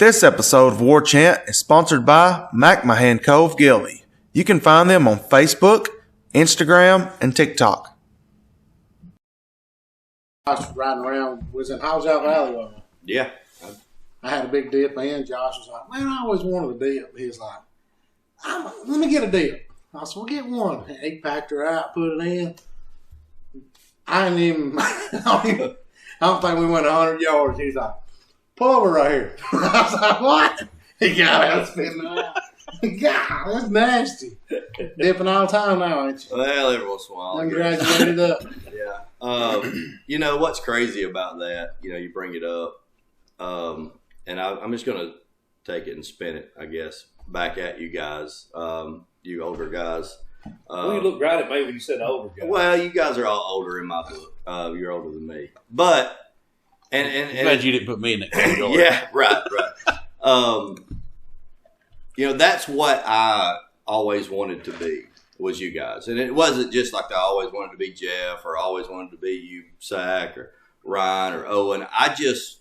This episode of Warchant is sponsored by McMahon Cove Gilly. You can find them on Facebook, Instagram, and TikTok. I was riding around, was in Howsell Valley, wasn't I? Yeah. I had a big dip in. Josh was like, man, I always wanted a dip. He was like, let me get a dip. I said, well, get one. He packed her out, put it in. I don't think we went 100 yards. He's like, pull over right here. I was like, what? He got out spitting out. God, that's nasty. Dipping all the time now, ain't you? Well, every once in a while. I'm graduated up. Yeah. You know, what's crazy about that, you bring it up, and I'm just going to take it and spin it, I guess, back at you guys, you older guys. Well, you look right at me when you said older guy. Well, you guys are all older in my book. You're older than me. But, and glad you didn't put me in that category. Yeah, right. That's what I always wanted to be, was you guys. And it wasn't just like I always wanted to be Jeff or always wanted to be you, Zach, or Ryan or Owen. I just,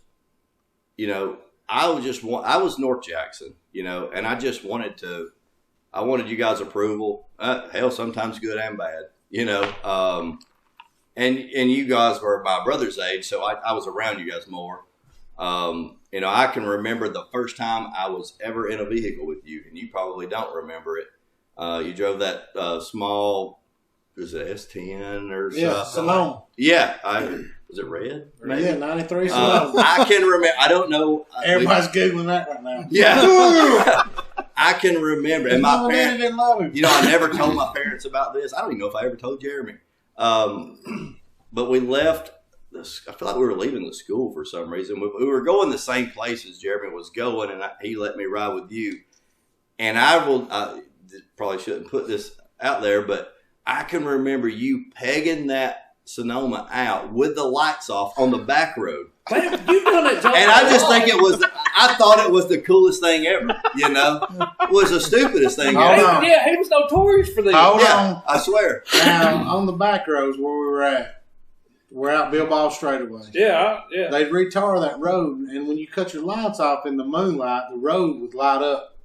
I was North Jackson, and I just I wanted you guys' approval. Hell, sometimes good and bad, and you guys were my brother's age, so I was around you guys more. I can remember the first time I was ever in a vehicle with you, and you probably don't remember it. You drove that small, was it S10 or something? Yeah, Salome. Yeah, was it red? Yeah, 93 Salome. I can remember. I don't know. Everybody's Googling that right now. Yeah. I can remember. And my parents, didn't love him. I never told my parents about this. I don't even know if I ever told Jeremy. But we left. I feel like we were leaving the school for some reason. We were going the same places Jeremy was going, and he let me ride with you. And I probably shouldn't put this out there, but I can remember you pegging that Sonoma out with the lights off on the back road. Man, you've done it. And I just think I thought it was the coolest thing ever, It was the stupidest thing ever. Yeah, he was notorious for that. Hold on. I swear. Now, on the back roads where we were at, we're out Bilbao straightaway. Yeah. They'd retar that road, and when you cut your lights off in the moonlight, the road would light up.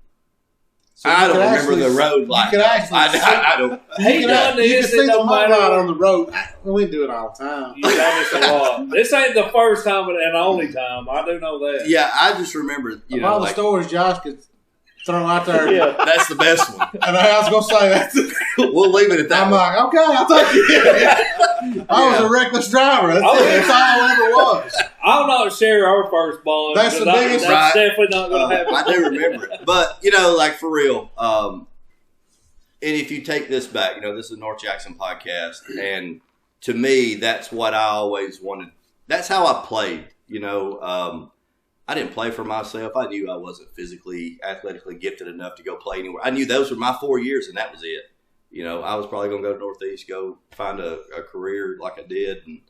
So I don't remember the road like that. I don't. You can see the moonlight on the road. We do it all the time. You done this a lot. This ain't the first time and the only time. I do know that. Yeah, I just remember, all the stories Josh could throw out there. Yeah. That's the best one. And I was going to say that. We'll leave it at that. I'm like, okay, I'll take it. I was a reckless driver. That's all I ever was. I'll not share our first bond. That's the biggest. That's definitely not going to happen. I do remember it. But, like for real, and if you take this back, this is a North Jackson podcast. And to me, that's what I always wanted. That's how I played, I didn't play for myself. I knew I wasn't physically, athletically gifted enough to go play anywhere. I knew those were my 4 years, and that was it. I was probably going to go to Northeast, go find a career like I did. And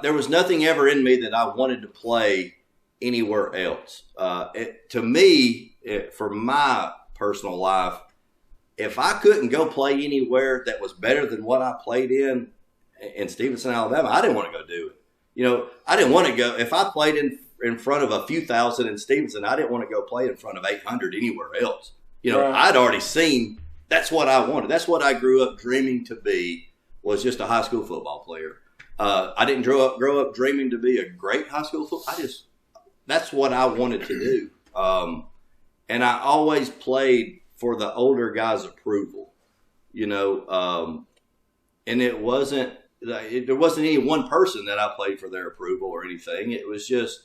there was nothing ever in me that I wanted to play anywhere else. To me, for my personal life, if I couldn't go play anywhere that was better than what I played in Stevenson, Alabama, I didn't want to go do it. I didn't want to go. If I played in front of a few thousand in Stevenson, I didn't want to go play in front of 800 anywhere else. Right. I'd already seen that's what I wanted. That's what I grew up dreaming to be, was just a high school football player. I didn't grow up dreaming to be a great high school football. That's what I wanted to do. And I always played for the older guys' approval, and it wasn't, there wasn't any one person that I played for their approval or anything. It was just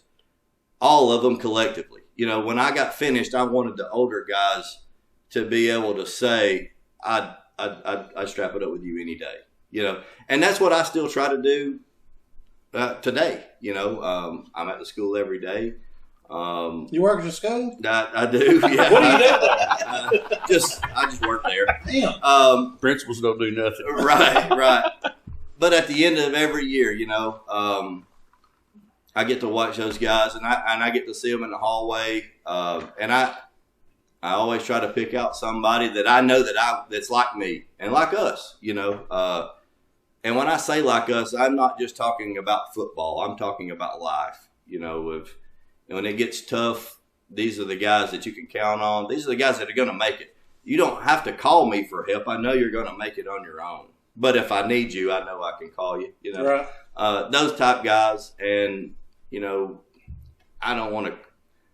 all of them collectively. When I got finished, I wanted the older guys to be able to say, I'd strap it up with you any day, and that's what I still try to do today. I'm at the school every day. You work at the school? I do. Yeah. What do you do? I just work there. Damn. Principals don't do nothing. Right. But at the end of every year, I get to watch those guys, and I get to see them in the hallway, and I always try to pick out somebody that I know that's like me and like us, And when I say like us, I'm not just talking about football. I'm talking about life. When it gets tough, these are the guys that you can count on. These are the guys that are going to make it. You don't have to call me for help. I know you're going to make it on your own. But if I need you, I know I can call you. You know, Right. Those type guys, and you know, I don't want to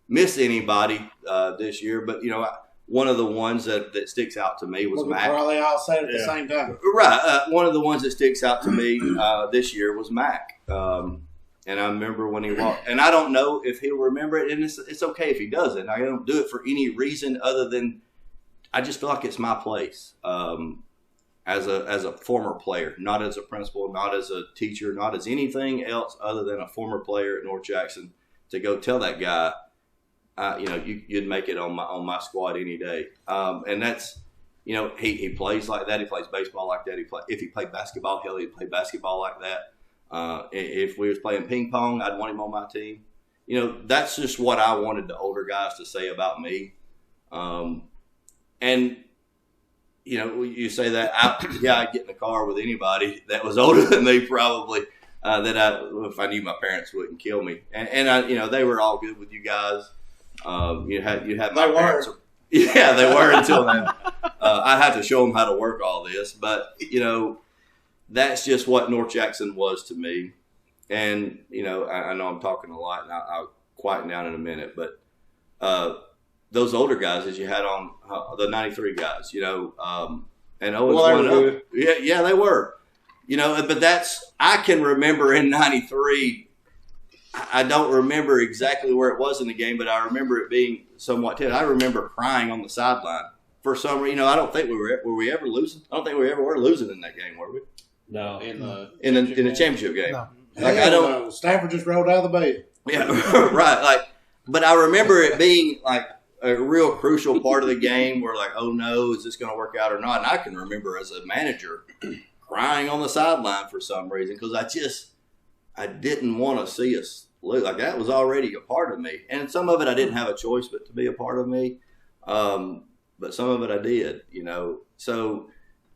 miss anybody this year. But you know, one of the ones that sticks out to me was We Mac. probably all said it at the same time. Right. One of the ones that sticks out to me this year was Mac. And I remember when he walked, and I don't know if he'll remember it, and it's okay if he doesn't. I don't do it for any reason other than I just feel like it's my place as a former player, not as a principal, not as a teacher, not as anything else other than a former player at North Jackson, to go tell that guy, you know, you'd make it on my squad any day. And that's, you know, he plays like that. He plays baseball like that. If he played basketball, hell, he'd play basketball like that. If we was playing ping pong, I'd want him on my team. You know, that's just what I wanted the older guys to say about me. And, you know, you say that, I'd get in the car with anybody that was older than me probably, if I knew my parents wouldn't kill me. And I, you know, they were all good with you guys. You had my parents. Yeah, they were until then. I had to show them how to work all this. But, you know, that's just what North Jackson was to me. And, you know, I know I'm talking a lot, and I'll quieten down in a minute. But those older guys that you had on, the 93 guys, you know, and Owen's one of them. Yeah, they were. You know, but I can remember in 93, I don't remember exactly where it was in the game, but I remember it being somewhat tense. I remember crying on the sideline for some reason. You know, I don't think were we ever losing? I don't think we ever were losing in that game, were we? No. In the championship game. No. Like, I don't know. Stafford just rolled out of the bed. Yeah, right. Like, but I remember it being like a real crucial part of the game where, like, oh no, is this going to work out or not? And I can remember as a manager crying on the sideline for some reason because I didn't want to see us lose. Like, that was already a part of me, and some of it I didn't have a choice but to be a part of me. But some of it I did, you know. So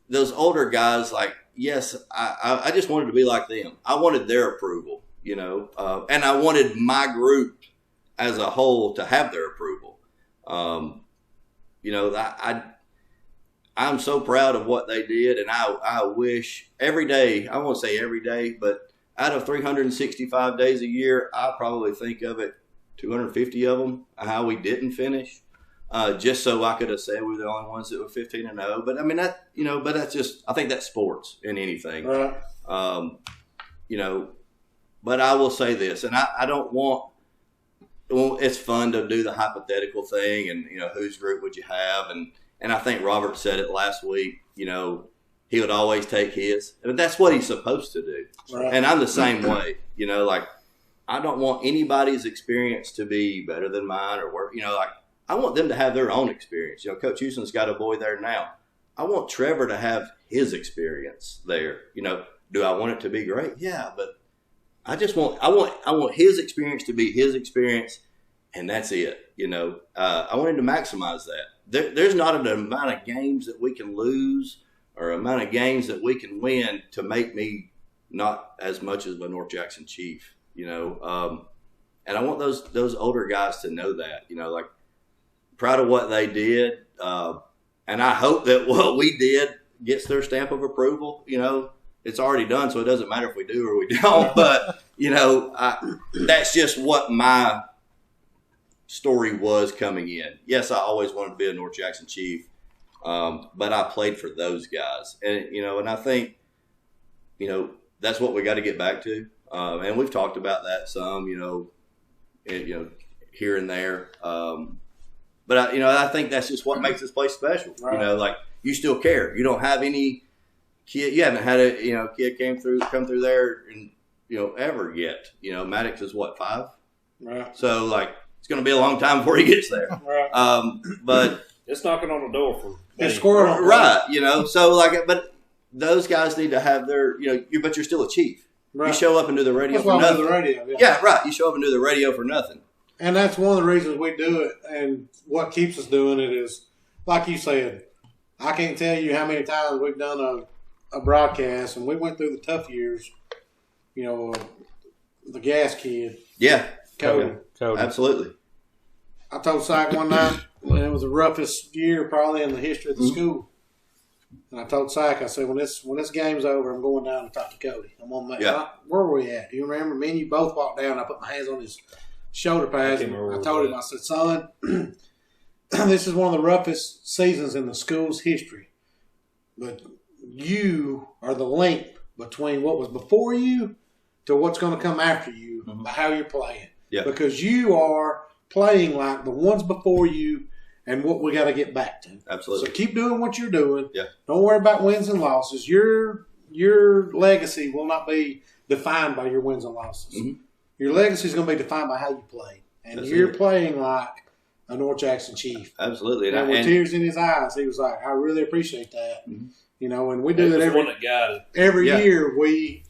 those older guys, like, yes, I just wanted to be like them. I wanted their approval, you know, and I wanted my group as a whole to have their approval. You know, I'm so proud of what they did, and I wish every day, I won't say every day, but out of 365 days a year, I probably think of it 250 of them, how we didn't finish. Just so I could have said we were the only ones that were 15-0. But I mean, that, you know, but that's just, I think that's sports in anything. Right. You know, but I will say this, and I don't want, well, it's fun to do the hypothetical thing and, you know, whose group would you have? And I think Robert said it last week, you know, he would always take his. But that's what he's supposed to do. Right. And I'm the same way, you know, like, I don't want anybody's experience to be better than mine or work, you know, like, I want them to have their own experience. You know, Coach Houston's got a boy there now. I want Trevor to have his experience there. You know, do I want it to be great? Yeah, but I want his experience to be his experience, and that's it. You know, I want him to maximize that. There's not an amount of games that we can lose or amount of games that we can win to make me not as much as a North Jackson Chief. You know, and I want those older guys to know that. You know, like, proud of what they did, and I hope that what we did gets their stamp of approval. You know, it's already done, so it doesn't matter if we do or we don't. But, you know, that's just what my story was coming in. Yes, I always wanted to be a North Jackson Chief, but I played for those guys. And, you know, and I think, you know, that's what we got to get back to. And we've talked about that some, you know, here and there. But I think that's just what makes this place special. Right. You know, like, you still care. You don't have any kid. You haven't had a kid come through there and, you know, ever yet. You know, Maddox is what, 5? Right. So, like, it's going to be a long time before he gets there. Right. But it's knocking on the door for it's squirrel. Right. You know, so, like, but those guys need to have their, you know, but you're still a chief. Right. You show up and do the radio That's for nothing. The radio, yeah. Yeah, right. You show up and do the radio for nothing. And that's one of the reasons we do it, and what keeps us doing it is, like you said, I can't tell you how many times we've done a broadcast, and we went through the tough years, you know, the gas kid. Yeah. Cody. Absolutely. I told Syke one night when it was the roughest year probably in the history of the school. And I told Syke, I said, when this game's over, I'm going down to talk to Cody. I'm going to make where were we at? Do you remember? Me and you both walked down. I put my hands on his shoulder pads. I told him, I said, son, this is one of the roughest seasons in the school's history. But you are the link between what was before you to what's going to come after you by how you're playing. Yeah. Because you are playing like the ones before you and what we got to get back to. Absolutely. So keep doing what you're doing. Yeah. Don't worry about wins and losses. Your legacy will not be defined by your wins and losses. Mm-hmm. Your legacy is going to be defined by how you play. And you're playing like a North Jackson Chief. Absolutely. And with tears in his eyes, he was like, I really appreciate that. Mm-hmm. You know, and we do that every year. We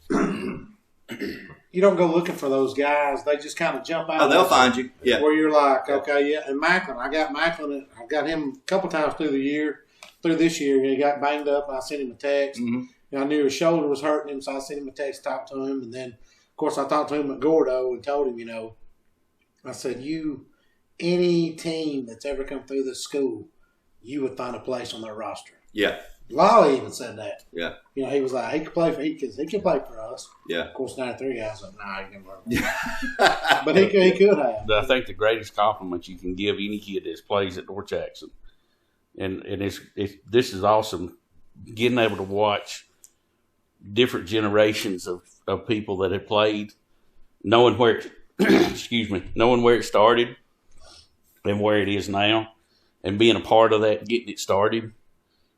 you don't go looking for those guys; they just kind of jump out. Oh, they'll find you. Yeah, where you're like, okay, yeah. And Macklin, I got Macklin. I got him a couple times through this year. He got banged up. I sent him a text. Mm-hmm. I knew his shoulder was hurting him, so I sent him a text, talked to him, and then, of course, I talked to him at Gordo and told him, you know, I said, any team that's ever come through this school, you would find a place on their roster. Yeah. Lolly even said that. Yeah. You know, he was like, he could play for us. Yeah. Of course, 93 guys up. Nah, he can work. But he could have. I think the greatest compliment you can give any kid that plays at North Jackson, and this is awesome, getting able to watch different generations of people that have played, knowing where knowing where it started and where it is now, and being a part of that, getting it started.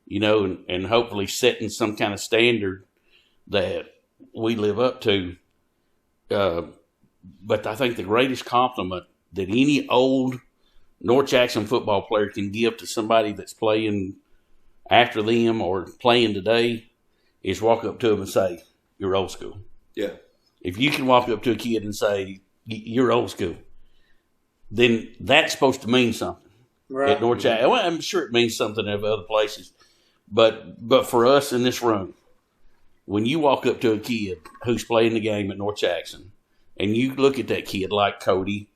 You know, and hopefully setting some kind of standard that we live up to. But I think the greatest compliment that any old North Jackson football player can give to somebody that's playing after them or playing today is walk up to them and say, you're old school. Yeah. If you can walk up to a kid and say, you're old school, then that's supposed to mean something. Right. At North Jackson. Well, I'm sure it means something at other places. But for us in this room, when you walk up to a kid who's playing the game at North Jackson, and you look at that kid like Cody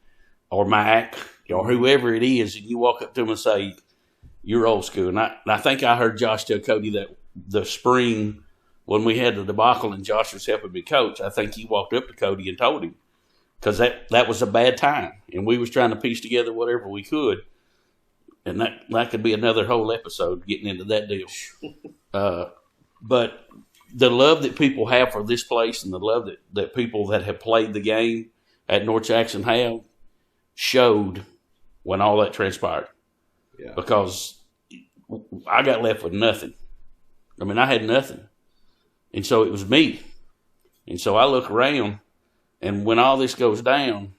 or Mike or whoever it is, and you walk up to him and say, you're old school. And I think I heard Josh tell Cody that the spring when we had the debacle and Josh was helping me coach, I think he walked up to Cody and told him, because that was a bad time, and we was trying to piece together whatever we could. And that could be another whole episode getting into that deal. But the love that people have for this place and the love that people that have played the game at North Jackson have showed when all that transpired. Yeah. Because I got left with nothing. I mean, I had nothing. And so it was me. And so I look around, and when all this goes down,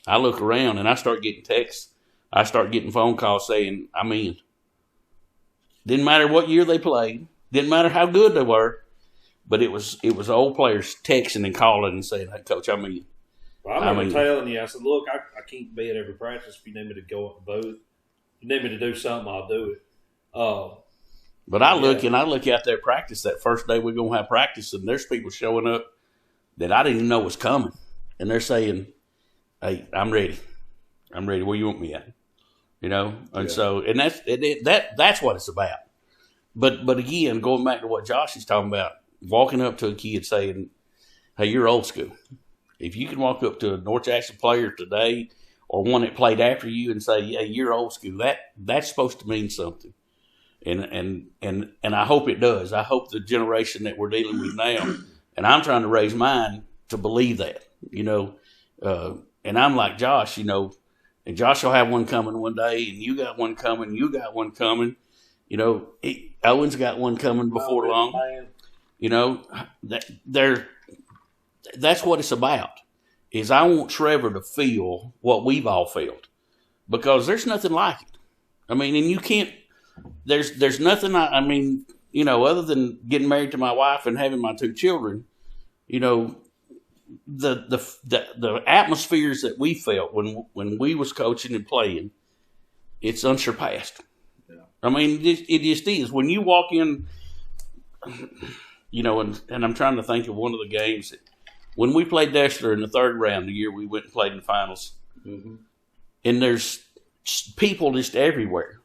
I look around and I start getting texts. I start getting phone calls saying, I'm in. Didn't matter what year they played. Didn't matter how good they were. But it was old players texting and calling and saying, hey, Coach, I'm in. Well, I remember telling you, I said, look, I can't be at every practice. If you need me to go up the booth, if you need me to do something, I'll do it. But I look out there at practice that first day we're going to have practice, and there's people showing up that I didn't even know was coming. And they're saying, hey, I'm ready. I'm ready. Where you want me at? You know? And so, and that's what it's about. But again, going back to what Josh is talking about, walking up to a kid saying, hey, you're old school. If you can walk up to a North Jackson player today or one that played after you and say, yeah, you're old school, that's supposed to mean something. And I hope it does. I hope the generation that we're dealing with now, and I'm trying to raise mine to believe that, you know. And I'm like Josh, you know, and Josh will have one coming one day, and you got one coming, you got one coming. You know, Owen's got one coming before long. Man. You know, that's what it's about. Is I want Trevor to feel what we've all felt, because there's nothing like it. I mean, and you can't. There's nothing. I mean, you know, other than getting married to my wife and having my two children, you know, the atmospheres that we felt when we was coaching and playing, it's unsurpassed. Yeah. I mean, it just is. When you walk in, you know, and I'm trying to think of one of the games that, when we played Dexter in the third round the year we went and played in the finals, mm-hmm. and there's people just everywhere.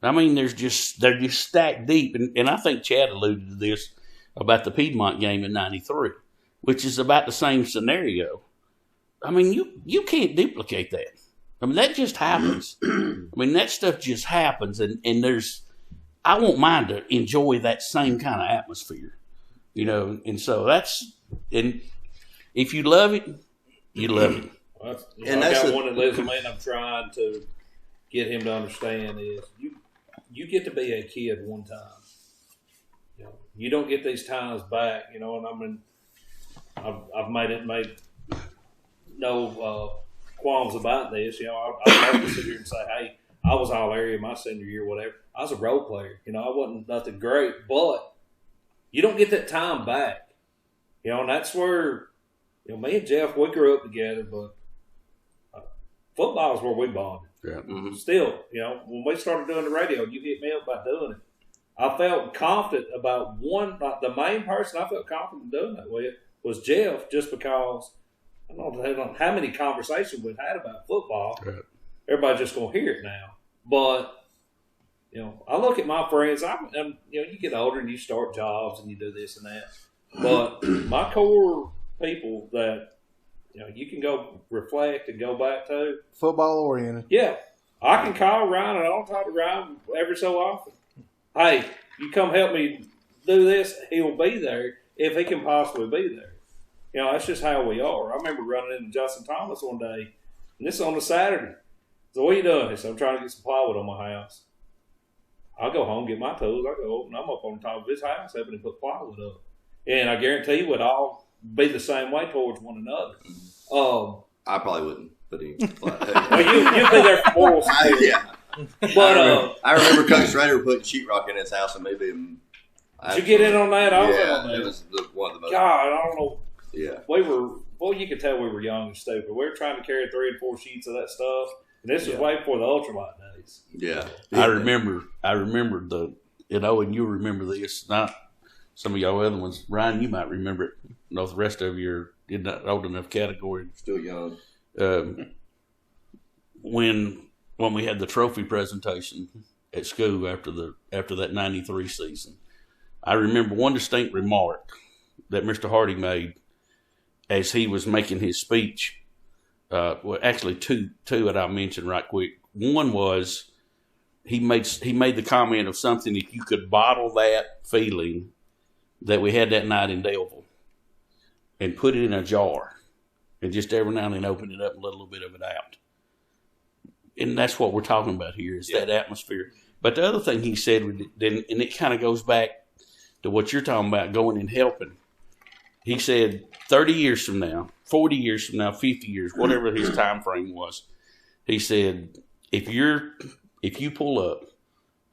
I mean, they're just stacked deep, and I think Chad alluded to this about the Piedmont game in '93, which is about the same scenario. I mean, you can't duplicate that. I mean, that just happens. I mean, that stuff just happens, and I want mine to enjoy that same kind of atmosphere, and so and if you love it, you love it. Well, and I got one that lives in me, and I'm trying to get him to understand is you get to be a kid one time. You don't get these times back, and I mean, I've made no qualms about this. I love to sit here and say, hey, I was all area my senior year, whatever. I was a role player. I wasn't nothing great, but you don't get that time back. And that's where, me and Jeff, we grew up together, but football is where we bonded. Yeah. Mm-hmm. Still, when we started doing the radio, you hit me up about doing it. I felt confident about the main person I felt confident doing that with was Jeff, just because I don't know how many conversations we've had about football. Right. Everybody's just going to hear it now. But, I look at my friends, you get older and you start jobs and you do this and that. But my core people that, you can go reflect and go back to. Football oriented. Yeah. I can call Ryan and I'll talk to Ryan every so often. Hey, you come help me do this, he'll be there if he can possibly be there. That's just how we are. I remember running into Justin Thomas one day, and this is on a Saturday. So what are you doing? He said, I'm trying to get some plywood on my house. I'll go home, get my tools. I go, and I'm up on top of his house helping him put plywood up. And I guarantee you we'd all be the same way towards one another. I probably wouldn't, but you'd be there for moral support. Yeah. But I remember Coach Schrader putting sheetrock in his house, and maybe. Did you get in on that? I was in on that. It was one of the most. God, I don't know. Yeah. You could tell we were young and stupid. We were trying to carry 3 and 4 sheets of that stuff, and this was way before the ultralight days. Yeah. I remember and you remember this, not some of y'all other ones. Ryan, you might remember it. The rest of you are in that old enough category. Still young. When we had the trophy presentation at school after that '93 season, I remember one distinct remark that Mr. Hardy made as he was making his speech. Well, actually, two that I'll mention right quick. One was he made the comment of something, if you could bottle that feeling that we had that night in Delville and put it in a jar and just every now and then open it up and let a little bit of it out. And that's what we're talking about here is that atmosphere. But the other thing he said, and it kind of goes back to what you're talking about, going and helping. He said 30 years from now, 40 years from now, 50 years, whatever his time frame was, he said, if you pull up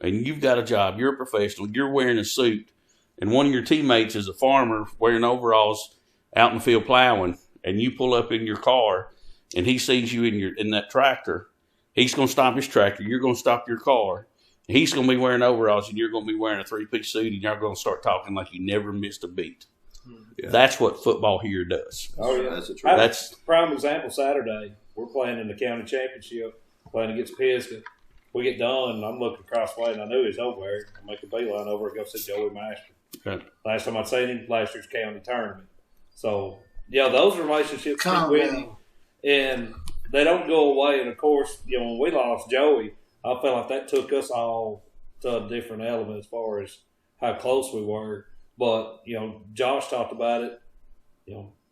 and you've got a job, you're a professional, you're wearing a suit, and one of your teammates is a farmer wearing overalls out in the field plowing, and you pull up in your car and he sees you in that tractor, he's going to stop his tractor, you're going to stop your car, he's going to be wearing overalls and you're going to be wearing a 3-piece suit, and you're going to start talking like you never missed a beat. Yeah. That's what football here does. Oh, yeah. That's the truth. That's prime example. Saturday, we're playing in the county championship, playing against Pisgah. We get done, and I'm looking across the way, and I knew he was over there. I make a beeline over and go see Joey Master. Okay. Last time I'd seen him, last year's county tournament. So, those relationships keep winning, and they don't go away. And, of course, when we lost Joey, I felt like that took us all to a different element as far as how close we were. But, Josh talked about it.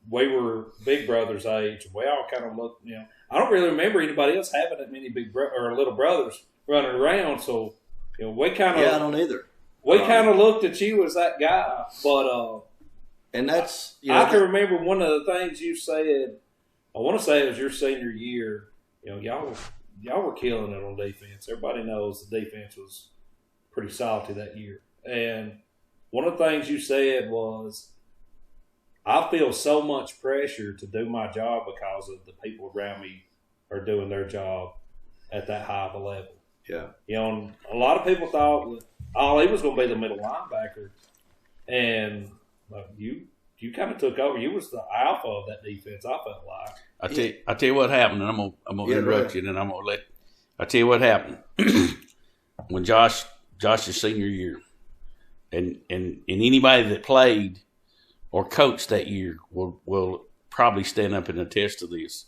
We were big brothers' age. We all kind of looked, I don't really remember anybody else having that many or little brothers running around. So, we kind of. Yeah, I don't either. We kind of looked at you as that guy. But, and that's. I can remember one of the things you said, I want to say it was your senior year. Y'all were killing it on defense. Everybody knows the defense was pretty salty that year. And one of the things you said was, I feel so much pressure to do my job because of the people around me are doing their job at that high of a level. Yeah. And a lot of people thought he was going to be the middle linebacker. And you kind of took over. You was the alpha of that defense, I felt like. I tell you what happened, and I'm gonna interrupt you, and then I'm gonna I tell you what happened when Josh's senior year, and anybody that played or coached that year will probably stand up and attest to this.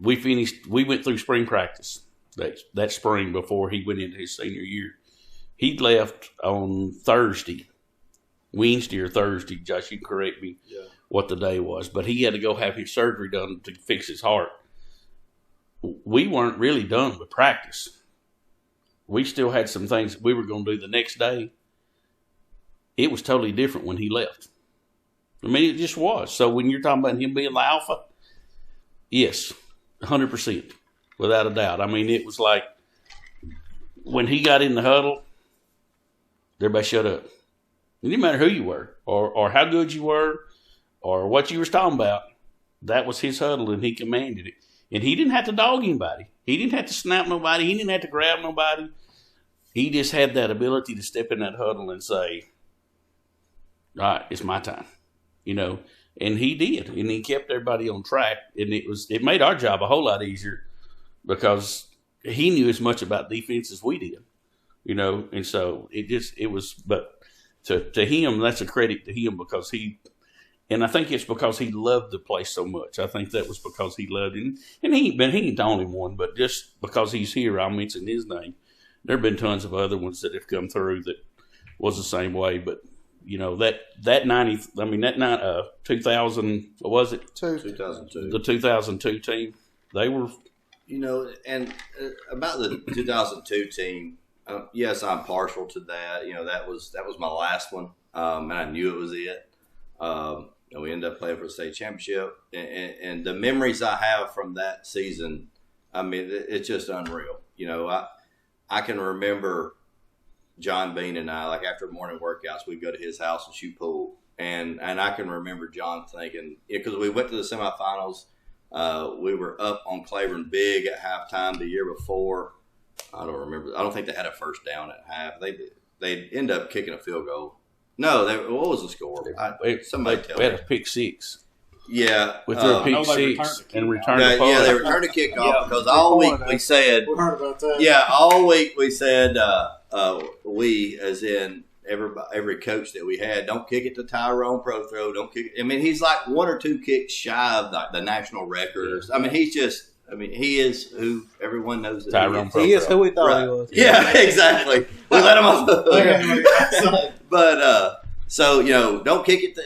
We went through spring practice that spring before he went into his senior year. He left on Wednesday or Thursday. Josh, you can correct me what the day was, but he had to go have his surgery done to fix his heart. We weren't really done with practice. We still had some things we were going to do the next day. It was totally different when he left. I mean, it just was. So when you're talking about him being the alpha, yes, 100%, without a doubt. I mean, it was like when he got in the huddle, everybody shut up. It didn't matter who you were or how good you were or what you were talking about. That was his huddle, and he commanded it. And he didn't have to dog anybody. He didn't have to snap nobody. He didn't have to grab nobody. He just had that ability to step in that huddle and say, all right, it's my time. And he did. And he kept everybody on track. And it made our job a whole lot easier because he knew as much about defense as we did. And so but to him, that's a credit to him because and I think it's because he loved the place so much. I think that was because he loved it. And he ain't the only one, but just because he's here, I'll mention his name. There have been tons of other ones that have come through that was the same way. But, that 2000, what was it? 2002. The 2002 team, they were. And about the 2002 team, yes, I'm partial to that. That was my last one, and I knew it was it. We ended up playing for the state championship, and the memories I have from that season, I mean, it's just unreal. I can remember John Bean and I, like after morning workouts, we'd go to his house and shoot pool, and I can remember John thinking, because we went to the semifinals, we were up on Claiborne big at halftime the year before. I don't remember. I don't think they had a first down at half. They end up kicking a field goal. No, what was the score? Somebody tell me. We had a pick six. Yeah. We threw a pick six and returned the punt. Yeah, they returned the kickoff because all week we said. We heard about that. Yeah, all week we said, we, as in every coach that we had, don't kick it to Tyrone Pro Throw. Don't kick it. I mean, he's like one or two kicks shy of the national record. I mean, he is who everyone knows that Tyrone Pro Throw. He is who we thought he was. Yeah, exactly. We let him off the hook. But so don't kick it.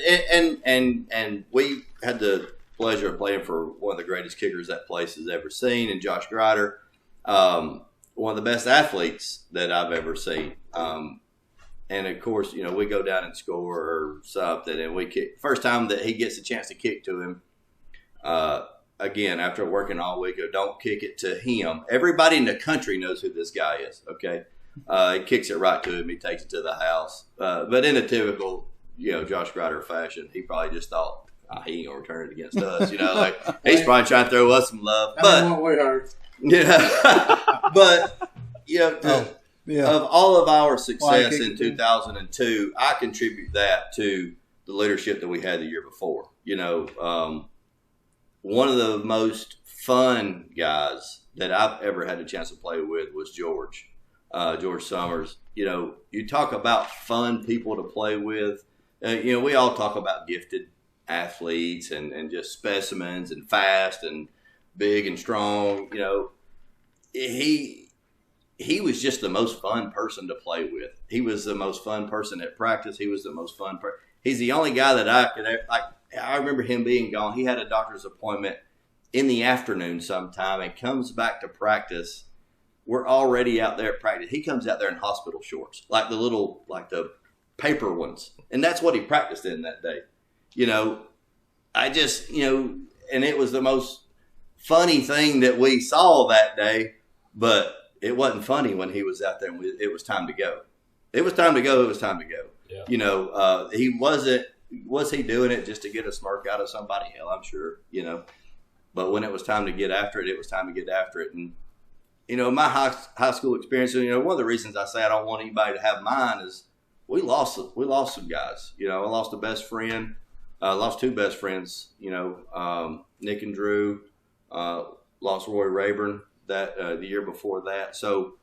And we had the pleasure of playing for one of the greatest kickers that place has ever seen, and Josh Grider, one of the best athletes that I've ever seen. And of course, we go down and score or something, and we kick. First time that he gets a chance to kick to him. Again, after working all week, don't kick it to him. Everybody in the country knows who this guy is, okay? He kicks it right to him. He takes it to the house. But in a typical, Josh Grider fashion, he probably just thought, he ain't going to return it against us. He's probably trying to throw us some love. But, what we heard. But, of all of our success in 2002, I contribute that to the leadership that we had the year before. One of the most fun guys that I've ever had a chance to play with was George Summers. You talk about fun people to play with. We all talk about gifted athletes and just specimens and fast and big and strong. He was just the most fun person to play with. He was the most fun person at practice. He was the most fun person. He's the only guy that I remember him being gone. He had a doctor's appointment in the afternoon sometime and comes back to practice. We're already out there at practice. He comes out there in hospital shorts, like the paper ones. And that's what he practiced in that day. And it was the most funny thing that we saw that day, but it wasn't funny when he was out there and it was time to go. It was time to go. It was time to go. Yeah. He wasn't. Was he doing it just to get a smirk out of somebody? Hell, I'm sure. But when it was time to get after it, it was time to get after it. And my high school experience. One of the reasons I say I don't want anybody to have mine is we lost some guys. I lost a best friend. Lost two best friends. Nick and Drew. Lost Roy Rayburn. that the year before that. So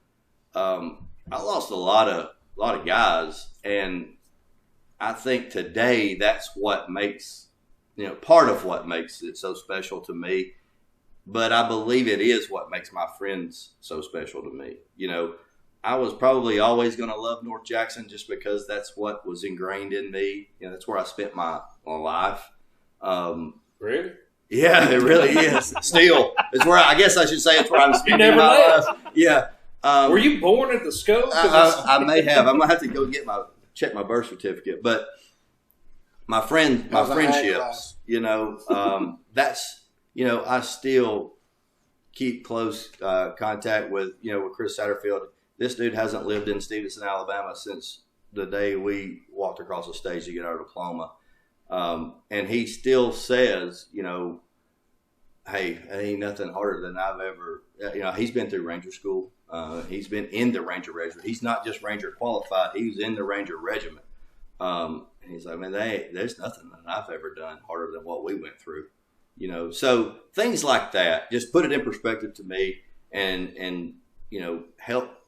I lost a lot of guys, and I think today that's what makes, part of what makes it so special to me. But I believe it is what makes my friends so special to me. I was probably always going to love North Jackson just because that's what was ingrained in me. That's where I spent my life. Really? Yeah, it really is. Still, it's where I guess I should say it's where I'm spending never my left. life. Yeah. Were you born at the school? I may have. I'm gonna have to go check my birth certificate. But my friendships, that's I still keep close contact with Chris Satterfield. This dude hasn't lived in Stevenson, Alabama since the day we walked across the stage to get our diploma. And he still says, hey, it ain't nothing harder than I've ever, he's been through Ranger School. He's been in the Ranger Regiment. He's not just Ranger qualified. He was in the Ranger Regiment. And he's like, man, there's nothing that I've ever done harder than what we went through. So things like that, just put it in perspective to me and help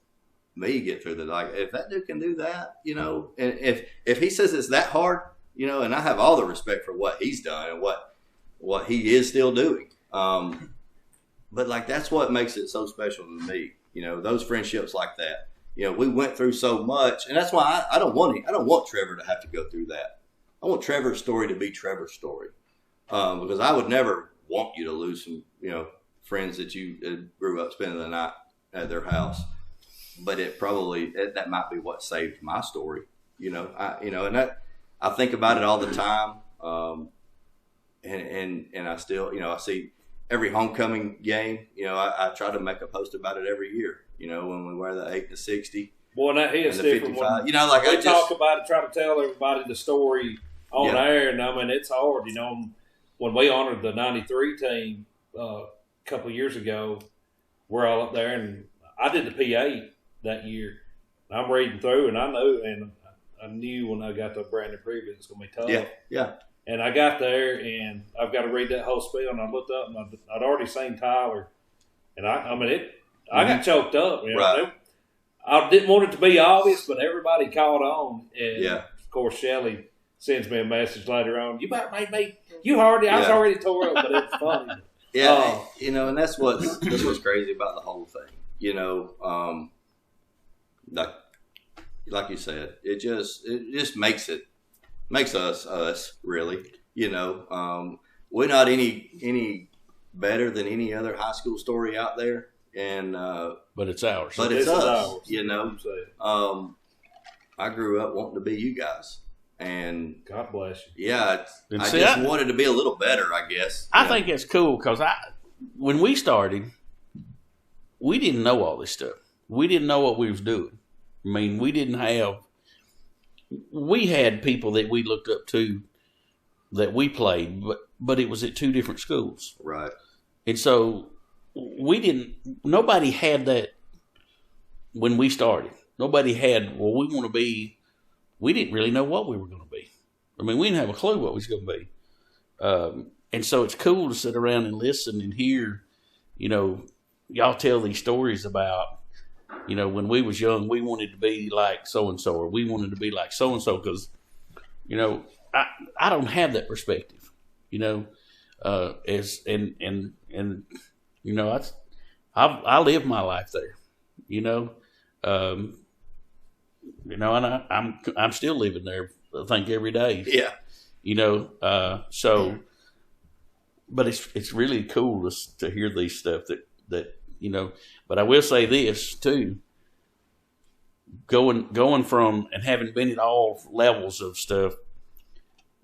me get through the, like, if that dude can do that, and if he says it's that hard, and I have all the respect for what he's done and what he is still doing. But like, that's what makes it so special to me. Those friendships like that, we went through so much, and that's why I don't want Trevor to have to go through that. I want Trevor's story to be Trevor's story. Because I would never want you to lose some, friends that you grew up spending the night at their house. But that might be what saved my story, and I think about it all the time. And I still, I see every homecoming game, I try to make a post about it every year, when we wear the 8 to 60. Boy, that is different. When, we talk about it, try to tell everybody the story on air, and I mean, it's hard, when we honored the 93 team a couple of years ago, we're all up there, and I did the P8 that year. I'm reading through, and I knew when I got to Brandon Preview it was going to be tough. Yeah. And I got there, and I've got to read that whole spiel, and I looked up, and I'd already seen Tyler, and I got choked up. Right. I didn't want it to be obvious, but everybody caught on. And yeah. Of course, Shelley sends me a message later on. You about made me. I was already tore up, but it's funny. Yeah, and that's what's crazy about the whole thing. Like you said, it just makes us really. We're not any better than any other high school story out there, and but it's ours. But it's us. I grew up wanting to be you guys. And God bless you. Yeah, I wanted to be a little better, I guess. I think it's cool because when we started, we didn't know all this stuff. We didn't know what we was doing. I mean, we had people that we looked up to that we played, but it was at two different schools. Right. And so nobody had that when we started. Nobody had, we want to be. We didn't really know what we were going to be. I mean, we didn't have a clue what we was going to be. And so it's cool to sit around and listen and hear, y'all tell these stories about, when we was young, we wanted to be like so-and-so, or we wanted to be like so-and-so, because, I don't have that perspective, I live my life there, and I'm still living there, I think, every day. Yeah. But it's really cool to hear these stuff that but I will say this too, going from and having been at all levels of stuff,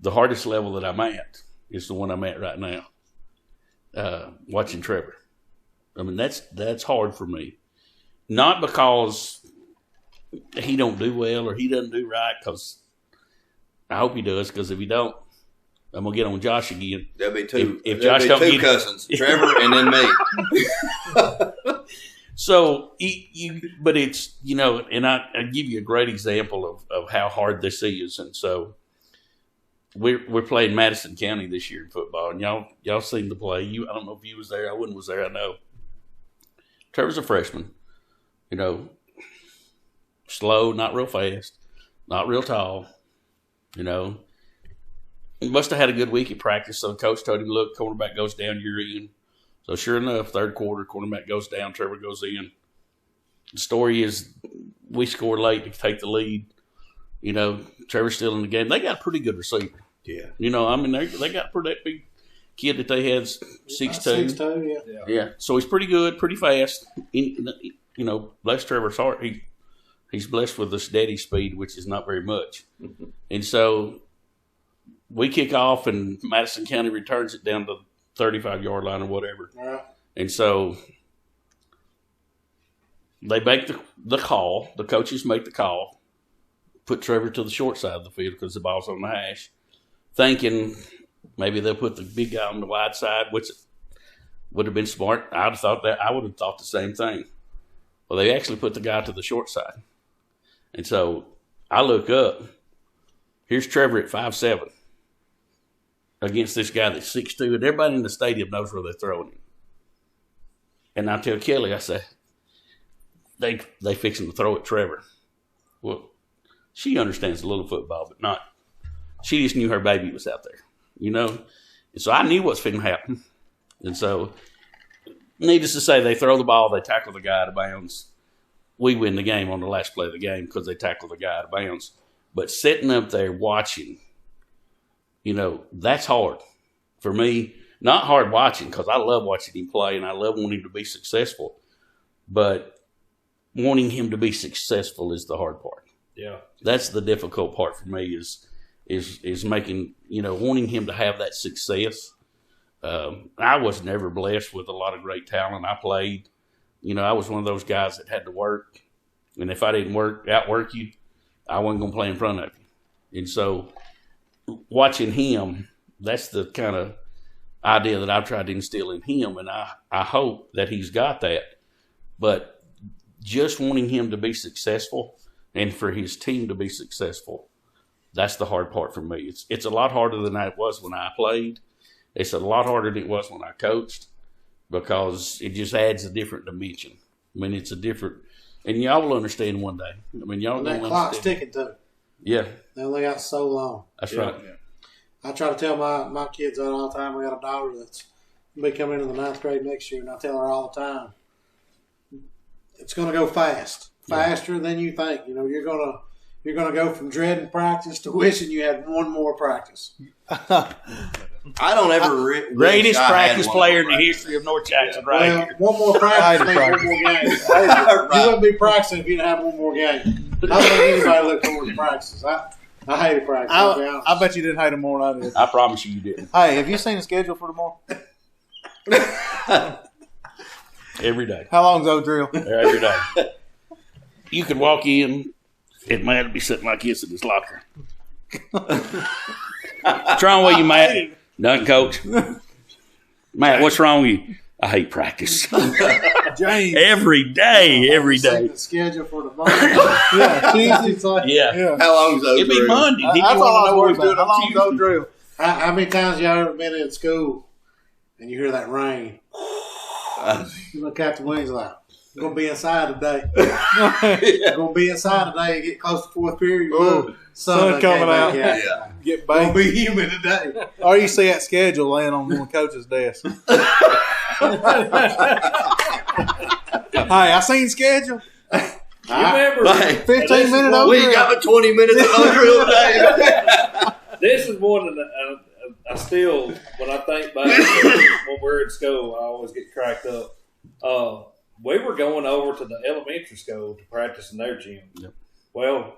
the hardest level that I'm at is the one I'm at right now, watching Trevor. I mean, that's hard for me. Not because he don't do well or he doesn't do right, because I hope he does, because if he don't, I'm going to get on Josh again. There'll be two. If Josh don't two cousins, Trevor and then me. So, but it's, and I give you a great example of how hard this is. And so we're playing Madison County this year in football, and y'all seen the play. I don't know if you was there. Owen was there, I know. Trevor's a freshman. Slow, not real fast, not real tall. He must have had a good week at practice. So the coach told him, look, cornerback goes down, you're in. So sure enough, third quarter, cornerback goes down, Trevor goes in. The story is we score late to take the lead. Trevor's still in the game. They got a pretty good receiver. Yeah. They got that big kid that they had 6'2". 6'2", Yeah. So he's pretty good, pretty fast. Bless Trevor's heart. He's blessed with a steady speed, which is not very much. And so we kick off, and Madison County returns it down to 35-yard line or whatever. Right. And so they make the call. The coaches make the call, put Trevor to the short side of the field because the ball's on the hash, thinking maybe they'll put the big guy on the wide side, which would have been smart. I would have thought the same thing. Well, they actually put the guy to the short side. And so I look up. Here's Trevor at 5'7" against this guy that's 6'2", and everybody in the stadium knows where they're throwing him. And I tell Kelly, I say, they fixing to throw at Trevor. Well, she understands a little football, but not. She just knew her baby was out there, And so I knew what's finna happen. And so, needless to say, they throw the ball, they tackle the guy out of bounds. We win the game on the last play of the game because they tackle the guy out of bounds. But sitting up there watching, that's hard for me. Not hard watching because I love watching him play and I love wanting him to be successful. But wanting him to be successful is the hard part. Yeah, that's the difficult part for me is making wanting him to have that success. I was never blessed with a lot of great talent. I played. I was one of those guys that had to work. And if I didn't outwork you, I wasn't going to play in front of you. And so watching him, that's the kind of idea that I've tried to instill in him. And I hope that he's got that. But just wanting him to be successful and for his team to be successful, that's the hard part for me. It's a lot harder than it was when I played. It's a lot harder than it was when I coached because it just adds a different dimension. It's a different, and y'all will understand one day. Y'all And will that clock's understand. ticking too. Yeah, They only got so long. that's right. I try to tell my kids that all the time. We got a daughter that's going to be coming into the 9th grade next year, and I tell her all the time, it's going to go faster than you think. You're going to go from dreading practice to wishing you had one more practice. I don't ever Greatest practice player in the history of North Jackson, right here. One more practice means one more game. You wouldn't be practicing if you didn't have one more game. I don't think anybody look forward to practices. I hated practice. I'll be honest. I bet you didn't hate them more than I did. I promise you didn't. Hey, have you seen the schedule for tomorrow? Every day. How long's old drill? Every day. You could walk in, and Matt would be sitting like this in his locker. What's wrong with you, Matt? Nothing, Coach. Matt, what's wrong with you? I hate practice. James. Every day. The schedule for tomorrow. Yeah, Tuesday. Yeah. How long's those? It'd be Monday. He That's didn't all I want was to know worried what we about. was doing How on long's old Tuesday. drill? How many times y'all ever been in school and you hear that rain? You look out the windows like, I'm going to be inside today. I'm going to be inside today and get close to fourth period. Ooh, sun coming out. Yeah. Get It's going baked. to be humid today. Or you see that schedule laying on one coach's desk. Hey, I seen schedule. You remember? Like, 15 minute old we drill. got 20 minutes of no drill today. This is one that I still, when I think back when we're in school, I always get cracked up. We were going over to the elementary school to practice in their gym. Yep. Well,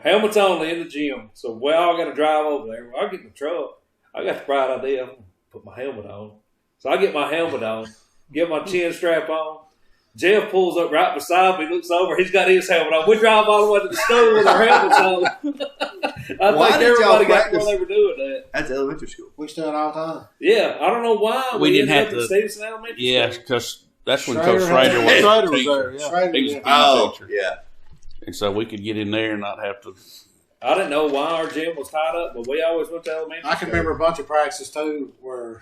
helmets on in the gym, so we all got to drive over there. I get in the truck. I got the bright idea. I'm gonna put my helmet on. So I get my helmet on, get my chin strap on. Jeff pulls up right beside me, looks over. He's got his helmet on. We drive all the way to the school with our helmets on. I Why think did y'all everybody got practice? where they were doing that. That's elementary school. We still all the time. Yeah, I don't know why We didn't ended have up at to- Stevenson Elementary Yeah, School. because that's when Schrader Coach Schrader was. Schrader the was teacher. there, yeah. Straight He was in. a PE teacher. Yeah. And so we could get in there and not have to. I didn't know why our gym was tied up, but we always went to elementary I can school. remember a bunch of practices too where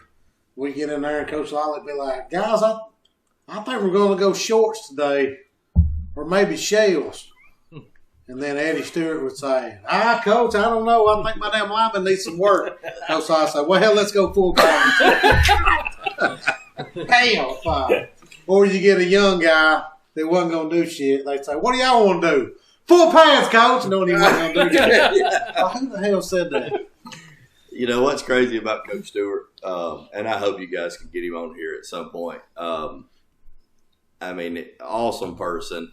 we get in there and Coach Lolly be like, guys, I think we're going to go shorts today, or maybe shells. And then Eddie Stewart would say, Coach, I don't know. I think my damn lineman needs some work. So I said, well, let's go full time. Hell, fine. Or you get a young guy that wasn't going to do shit. They'd say, what do y'all want to do? Full pads, Coach. No, he wasn't going to do shit. Who the hell said that? You know what's crazy about Coach Stewart, and I hope you guys can get him on here at some point. I mean, awesome person.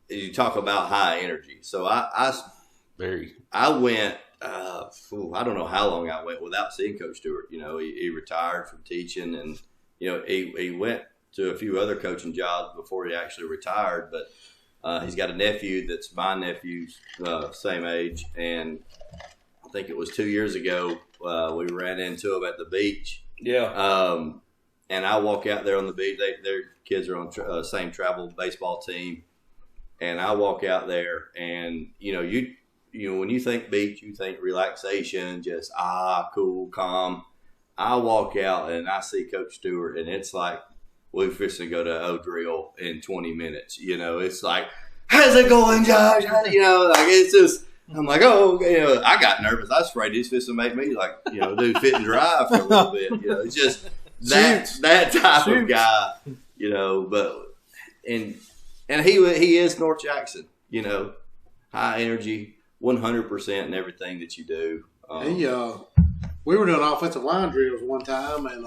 You talk about high energy. So I went. I don't know how long I went without seeing Coach Stewart. You know, he retired from teaching, and you know he went to a few other coaching jobs before he actually retired. But he's got a nephew that's my nephew's same age, and I think it was 2 years ago we ran into him at the beach. Yeah. And I walk out there on the beach. Their kids are on same travel baseball team. And I walk out there, and you know when you think beach, you think relaxation, just cool, calm. I walk out and I see Coach Stewart, and it's like we're fixing to go to O'Drill in 20 minutes. You know, it's like, how's it going, Josh? You know, like it's just. I'm like, I got nervous. I was afraid he's fixing to make me do fit and drive for a little bit. You know, it's just that type of guy. You know, but and he is North Jackson, you know, high energy, 100% in everything that you do. We were doing offensive line drills one time, and,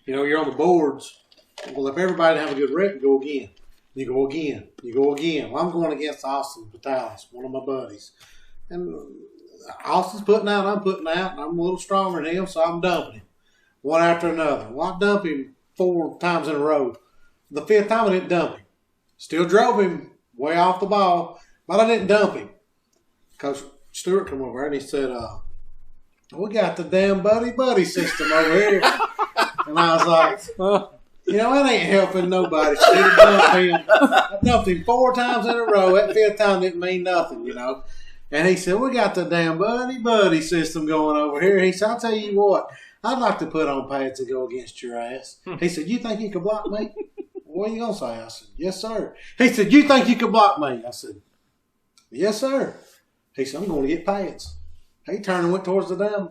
you're on the boards. Well, if everybody have a good rep, you go again. You go again. You go again. Well, I'm going against Austin Vitalis, one of my buddies. And Austin's putting out, I'm putting out, and I'm a little stronger than him, so I'm dumping him one after another. Well, I dumped him 4 times in a row. The 5th time I didn't dump him. Still drove him way off the ball, but I didn't dump him. Coach Stewart come over and he said, we got the damn buddy system over here. And I was like, it ain't helping nobody. I dumped him 4 times in a row. That 5th time didn't mean nothing, you know. And he said, we got the damn buddy system going over here. He said, I'll tell you what, I'd like to put on pads to go against your ass. He said, you think you can block me? What are you going to say? I said, yes, sir. He said, you think you can block me? I said, yes, sir. He said, I'm going to get pads. He turned and went towards the damn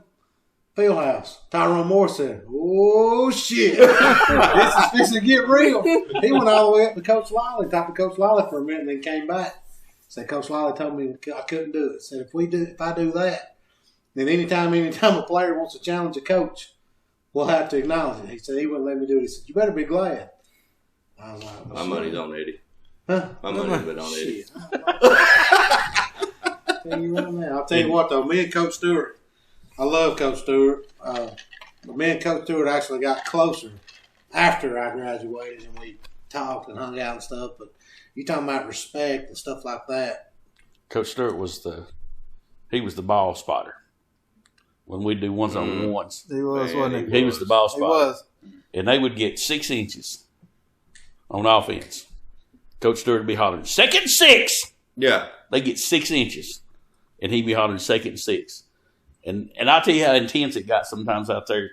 field house. Tyrone Moore said, oh, shit. This is fixing to get real. He went all the way up to Coach Lally, talked to Coach Lally for a minute, and then came back. Said, Coach Lally told me I couldn't do it. Said, if I do that, then anytime a player wants to challenge a coach, we'll have to acknowledge it. He said, he wouldn't let me do it. He said, you better be glad. I was like, my money's on Eddie. Huh? My money's been on Eddie. I'll tell you what, though, me and Coach Stewart, I love Coach Stewart. Me and Coach Stewart actually got closer after I graduated, and we talked and hung out and stuff. But you talking about respect and stuff like that. Coach Stewart was the ball spotter when we do ones-on-ones. He was, wasn't He was the ball spotter. He was. And they would get 6 inches on offense. Coach Stewart would be hollering, 2nd and 6. Yeah. They get 6 inches, and he'd be hollering 2nd and 6. And I'll tell you how intense it got sometimes out there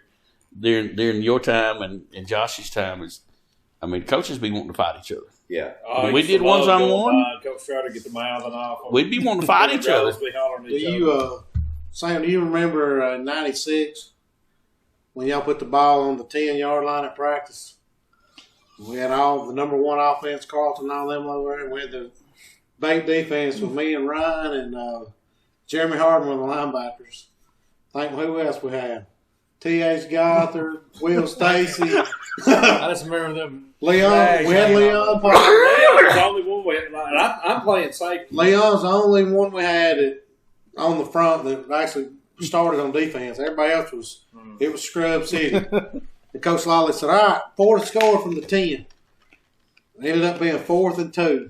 during your time and Josh's time. Coaches be wanting to fight each other. Yeah. When we did ones-on-one, Coach tried to get the mouthing off. We'd be wanting to fight each other. Sam, do you remember 96 when y'all put the ball on the 10-yard line at practice? We had all the number 1 offense, Carlton, all them over there. And we had the bank defense with me and Ryan and Jeremy Harden were the linebackers. Think who else we had? T.H. Gothard, Will Stacy. I just remember them. Leon. We had Leon. Leon's the only one we had. I'm playing safety. Leon's the only one we had on the front that actually started on defense. Everybody else it was Scrub City. And Coach Lally said, all right, 4 to score from the 10. It ended up being 4th and 2.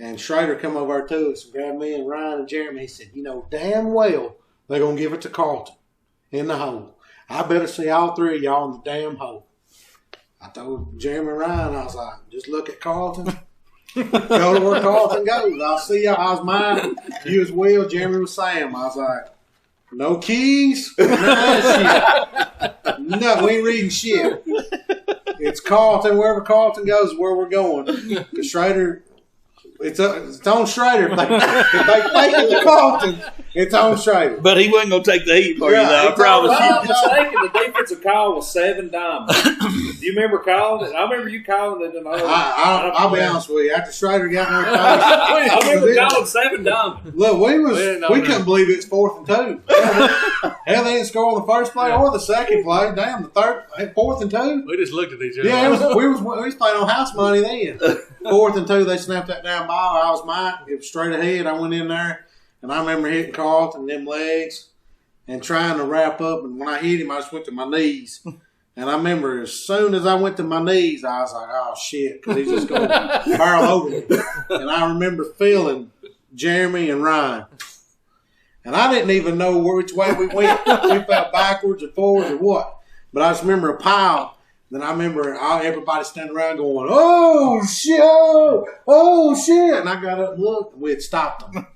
And Schrader come over to us and grabbed me and Ryan and Jeremy. He said, you know damn well they're going to give it to Carlton in the hole. I better see all 3 of y'all in the damn hole. I told Jeremy and Ryan, I was like, just look at Carlton. Go to where Carlton goes. I'll see y'all. I was mine. You was Will. Jeremy was Sam. I was like, no keys. None of that shit. No, we ain't reading shit. It's Carlton. Wherever Carlton goes, is where we're going. Because Schrader, it's on Schrader. If they take it to Carlton, it's on Schrader. But he wasn't going to take the heat for you, though. I promise If you. I'm not mistaken, the defensive call was 7 diamonds. Do you remember calling it? I remember you calling it. I'll be honest with you. After Schrader got in there, I remember calling 7 diamonds. look, we couldn't believe it's 4th and 2. Hell, they didn't score on the first play or the second play. Damn, the 4th and 2. We just looked at each other. Yeah, we was playing on house money then. 4th and 2, they snapped that damn ball. I was Mike. It was straight ahead. I went in there, and I remember hitting Carlton them legs and trying to wrap up. And when I hit him, I just went to my knees. And I remember as soon as I went to my knees, I was like, oh, shit, because he's just going to barrel over me. And I remember feeling Jeremy and Ryan. And I didn't even know which way we went. We fell backwards or forwards or what. But I just remember a pile. Then I remember everybody standing around going, oh, shit, oh, shit. And I got up and looked, and we had stopped them.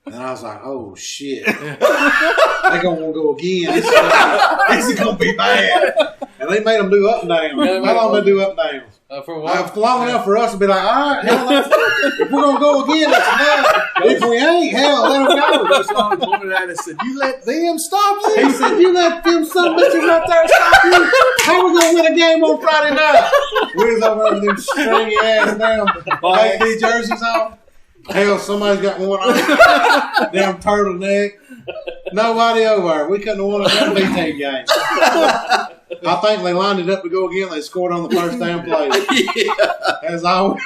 And I was like, oh, shit. They're going to want to go again. This is going to be bad. And they made them do up and down. How long they do up and down? For a while. Long enough for us to be like, all right, hell, if we're going to go again, that's enough. If we ain't, hell, let them go. Just started pointing at us and said, you let them stop you? He said, you let them some bitches up there stop you? How we going to win a game on Friday night? We was over there with them stringy ass damn KD jerseys on. Hell, somebody's got one on. Damn turtleneck. Nobody over there. We couldn't have won a damn BT game. I think they lined it up to go again. They scored on the first damn play. That's all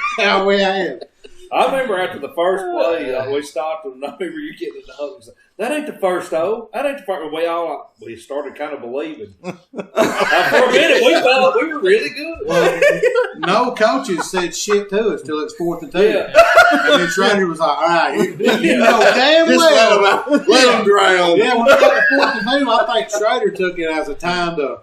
we had. I remember after the first play, we stopped and I remember you getting in the hug and said, that ain't the first O. That ain't the first. We started kind of believing. For a minute, we thought we were really good. Well, no coaches said shit to us till it's 4th and 2. Yeah. And then Schrader was like, all right, you know damn Just well. let them drown. Yeah, when we got to 4th and 2, I think Schrader took it as a time to,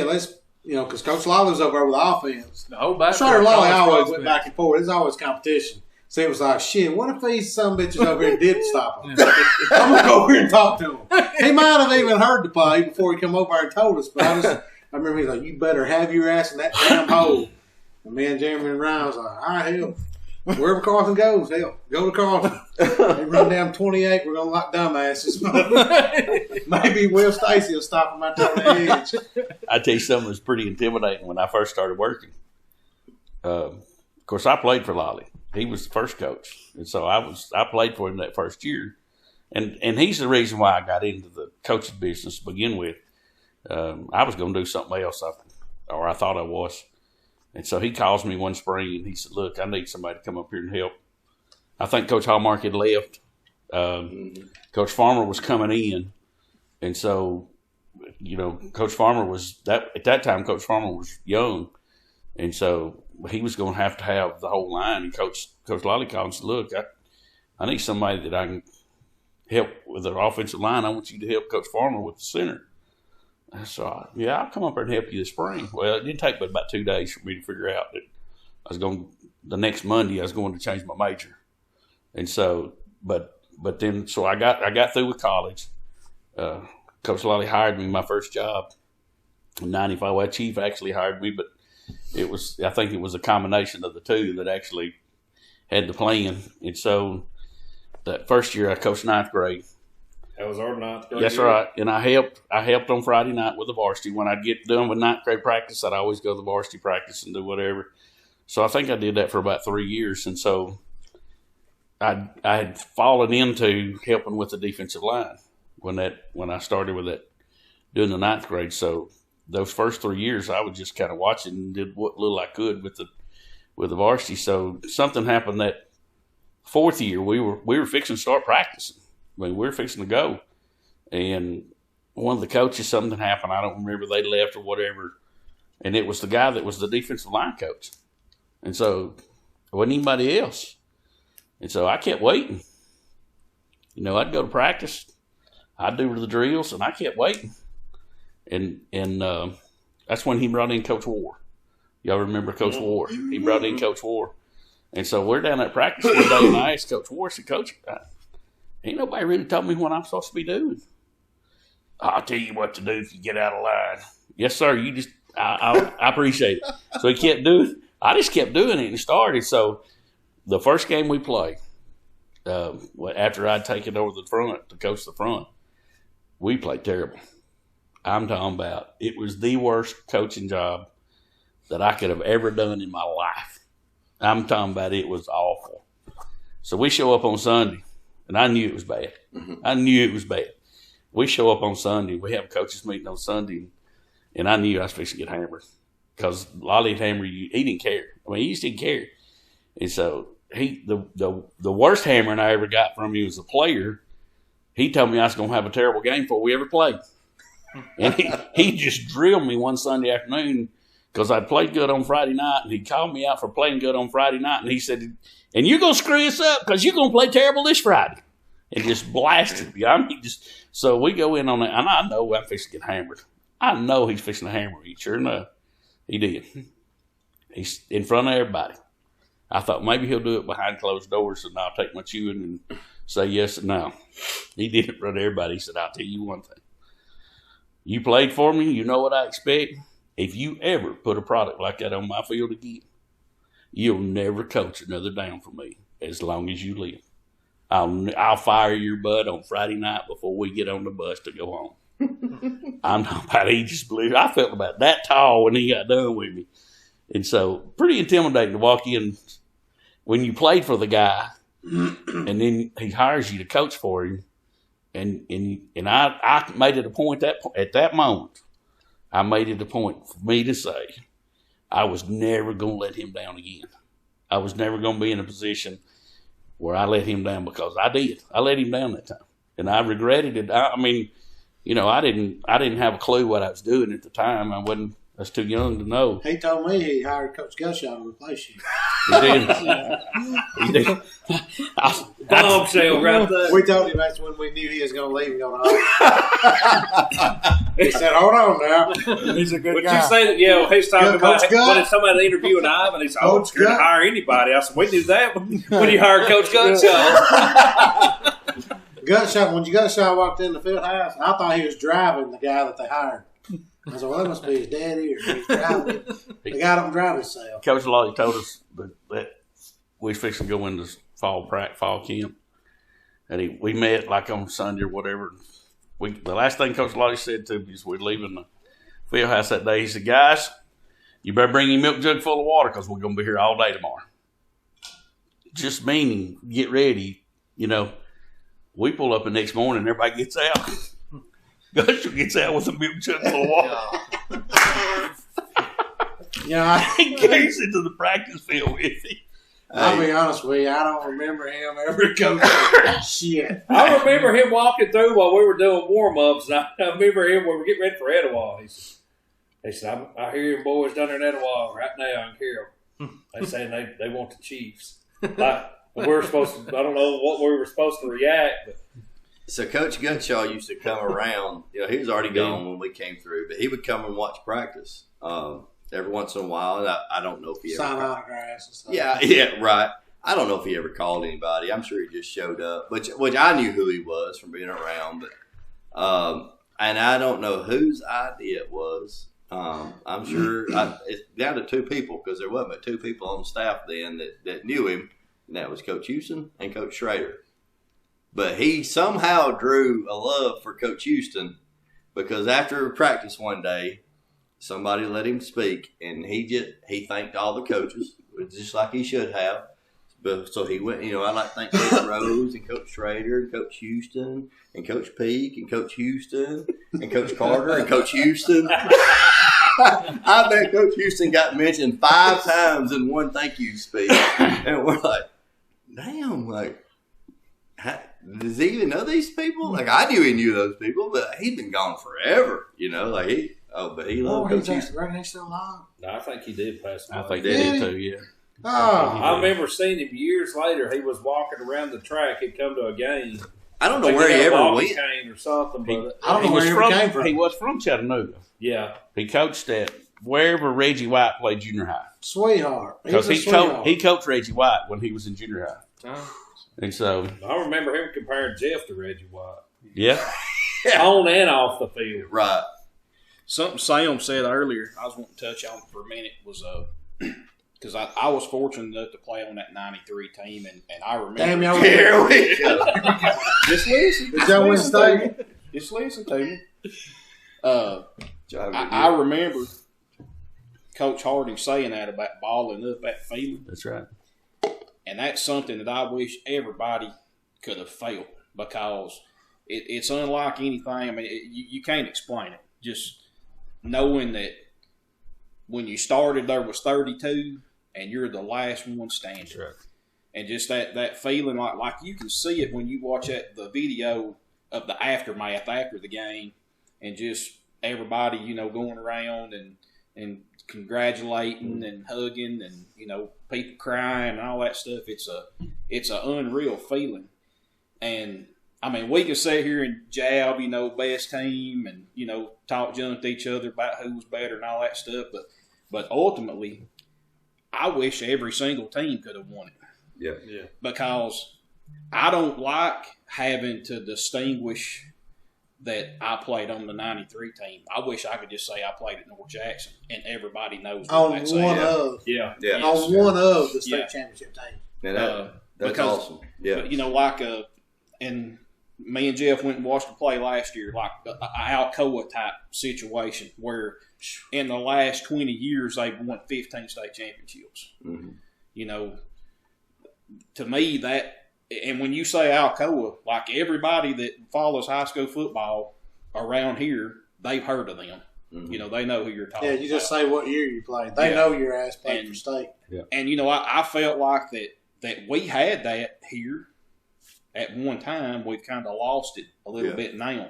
let's, because Coach Lawley's over there with offense. The whole back Schrader Lawley always went back and forth. There's always competition. So it was like, shit, what if these some bitches over here did stop him? I'm going to go over here and talk to him. He might have even heard the play before he come over and told us, but I remember he was like, you better have your ass in that damn hole. And me and Jeremy and Ryan was like, all right, hell, wherever Carlton goes, hell, go to Carlton. They run down 28, we're going to lock dumbasses. Maybe Will Stacy will stop him out there on the edge. I tell you something that was pretty intimidating when I first started working. Of course, I played for Lolly. He was the first coach, and so I played for him that first year, and he's the reason why I got into the coaching business to begin with. I was going to do something else, or I thought I was, and so he calls me one spring and he said, "Look, I need somebody to come up here and help." I think Coach Hallmark had left. Coach Farmer was coming in, and so Coach Farmer was at that time. Coach Farmer was young, and so he was going to have the whole line. And Coach Lolly called and said, "Look, I need somebody that I can help with the offensive line. I want you to help Coach Farmer with the center." So, I'll come up there and help you this spring. Well, it didn't take but about 2 days for me to figure out that the next Monday I was going to change my major. And so, but then I got through with college. Coach Lolly hired me my first job in 95. Well, Chief actually hired me, but I think it was a combination of the two that actually had the plan. And so that first year I coached 9th grade. That was our 9th grade. That's right. And I helped on Friday night with the varsity. When I'd get done with 9th grade practice, I'd always go to the varsity practice and do whatever. So I think I did that for about 3 years. And so I had fallen into helping with the defensive line when I started with that, doing the 9th grade. So those first 3 years, I was just kind of watching and did what little I could with the varsity. So something happened that 4th year. We were fixing to start practicing. We were fixing to go, and one of the coaches, something happened. I don't remember, they left or whatever, and it was the guy that was the defensive line coach, and so there wasn't anybody else, and so I kept waiting. I'd go to practice, I'd do the drills, and I kept waiting, and that's when he brought in Coach War. Y'all remember Coach War? He brought in Coach War, and so we're down at practice one day, and I asked Coach War, I said, "Coach, ain't nobody really told me what I'm supposed to be doing." "I'll tell you what to do if you get out of line." "Yes, sir. You just I appreciate it. So he kept doing. I just kept doing it and started. So the first game we played, after I'd taken over the front to coach the front, we played terrible. I'm talking about it was the worst coaching job that I could have ever done in my life. I'm talking about it was awful. So we show up on Sunday, and I knew it was bad. I knew it was bad. We show up on Sunday. We have a coaches meeting on Sunday, and I knew I was fixing to get hammered because Lolly hammered you. He didn't care. I mean, he just didn't care. And so the worst hammering I ever got from him as a player, he told me I was going to have a terrible game before we ever played. And he just drilled me one Sunday afternoon because I played good on Friday night, and he called me out for playing good on Friday night, and he said, and you're going to screw us up because you're going to play terrible this Friday. And just blasted me. I mean, so we go in on that, and I know I'm fixing to get hammered. I know he's fixing to hammer me. Sure enough, he did. He's in front of everybody. I thought maybe he'll do it behind closed doors, and I'll take my chewing and say yes and no. He did it in front of everybody. He said, I'll tell you one thing. You played for me. You know what I expect. If you ever put a product like that on my field again, you'll never coach another down for me as long as you live. I'll fire your butt on Friday night before we get on the bus to go home. I'm not about he just believed. I felt about that tall when he got done with me. And so pretty intimidating to walk in when you played for the guy and then he hires you to coach for him. And I made it a point at that moment, I made it a point for me to say I was never going to let him down again. I was never going to be in a position where I let him down because I did. I let him down that time, and I regretted it. I mean, you know, I didn't have a clue what I was doing at the time. I was too young to know. He told me he hired Coach Gushaw to replace you. He did. He did. Bombshell right there. We told him that's when we knew he was going to leave and go to He said, hold on now. He's a good Would guy. you say that, he's talking Yeah, about Coach Gut. when somebody interviewing Ivan, he said, I'm Coach scared to Gut. hire anybody. I said, we knew that when you hired Coach Gunshaw. Gushaw, when Gushaw walked in the field house, I thought he was driving the guy that they hired. I said, well, that must be his daddy or he's driving. The guy don't drive himself. Coach Lottie told us that we was fixing to go into fall camp, and we met like on Sunday or whatever. The last thing Coach Lottie said to me is we're leaving the field house that day. He said, guys, you better bring your milk jug full of water because we're going to be here all day tomorrow. Just meaning, get ready. You know, we pull up the next morning and everybody gets out. Gusher gets out with a milk jug full of water. He carries into the practice field with him. I'll be honest with you, I don't remember him ever coaching shit. I remember him walking through while we were doing warm-ups, and I remember him when we were getting ready for Etowah. He said, I hear your boys down there in Etowah right now. I can hear them. They saying they want the Chiefs. Like, we're supposed to, I don't know what we were supposed to react, but So Coach Gunshaw used to come around. You know, he was already gone when we came through, but he would come and watch practice every once in a while. And I don't know if he Sign ever. autographs and stuff. Yeah, right. I don't know if he ever called anybody. I'm sure he just showed up, which I knew who he was from being around. But and I don't know whose idea it was. I'm sure it's down to two people because there wasn't but two people on staff then that knew him, and that was Coach Houston and Coach Schrader. But he somehow drew a love for Coach Houston because after practice one day, somebody let him speak, and he thanked all the coaches, just like he should have. But so he went, I'd like to thank Coach Rose and Coach Schrader and Coach Houston and Coach Peak and Coach Houston and Coach Carter and Coach Houston. I bet Coach Houston got mentioned 5 times in one thank you speech. And we're like, damn, does he even know these people? Like, I knew he knew those people, but he'd been gone forever, but he loved Coach Houston. Right next to the line. no, I think he did pass away. I think they did too, yeah. Oh, I remember seeing him years later. He was walking around the track. He'd come to a game. I don't know where he ever went. Cane or something, but I don't know where he ever came from. He was from Chattanooga. yeah. He coached at wherever Reggie White played junior high. Sweetheart. Because He's a sweetheart. he coached Reggie White when he was in junior high. And so, I remember him comparing Jeff to Reggie White. yeah. On and off the field. Right. something Sam said earlier, I was wanting to touch on for a minute, was because I was fortunate enough to play on that 93 team, and I remember. Damn, y'all Here we go. Just listen. Did y'all win state? Just listen to me. I remember Coach Harding saying that about balling up, that feeling. That's right. And that's something that I wish everybody could have felt, because it's unlike anything. I mean, you can't explain it. Just knowing that when you started, there was 32, and you're the last one standing. That's right. And just that feeling, like you can see it when you watch the video of the aftermath after the game, and just everybody, going around and congratulating and hugging, and people crying and all that stuff. It's a unreal feeling. And I mean, we can sit here and jab, best team, and talk junk to each other about who was better and all that stuff. But ultimately, I wish every single team could have won it. Yeah. Because I don't like having to distinguish that I played on the 93 team. I wish I could just say I played at North Jackson, and everybody knows On what one that's of. Yeah. On one of the state championship teams. Yeah, that's because, awesome. Yeah. And me and Jeff went and watched a play last year, like an Alcoa type situation, where in the last 20 years they've won 15 state championships. Mm-hmm. To me, that, and when you say Alcoa, like everybody that follows high school football around here, they've heard of them. Mm-hmm. They know who you're talking about. Yeah, you just say what year you played. They know your ass played And- for state. Yeah. And, I felt like that we had that here at one time. We've kind of lost it a little bit now.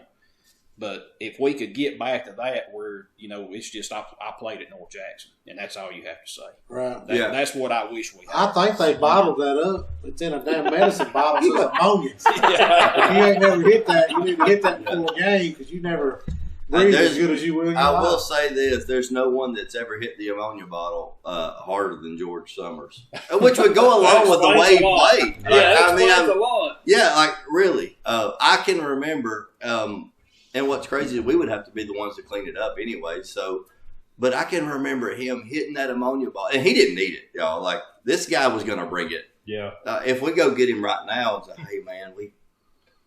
But if we could get back to that where, it's just I played at North Jackson, and that's all you have to say. Right. That's what I wish we had. I think they bottled that up. It's in a damn medicine bottle. So it's ammonia. If you ain't never hit that, you need to hit that before a game, because you never breathe as good as you will in your I life. will say this: there's no one that's ever hit the ammonia bottle harder than George Summers, which would go along with the way he played. Explains a lot. Yeah, like really, I can remember. And what's crazy is we would have to be the ones to clean it up anyway. So, but I can remember him hitting that ammonia ball, and he didn't need it, y'all. Like, this guy was going to bring it. Yeah. If we go get him right now and say, "Hey, man,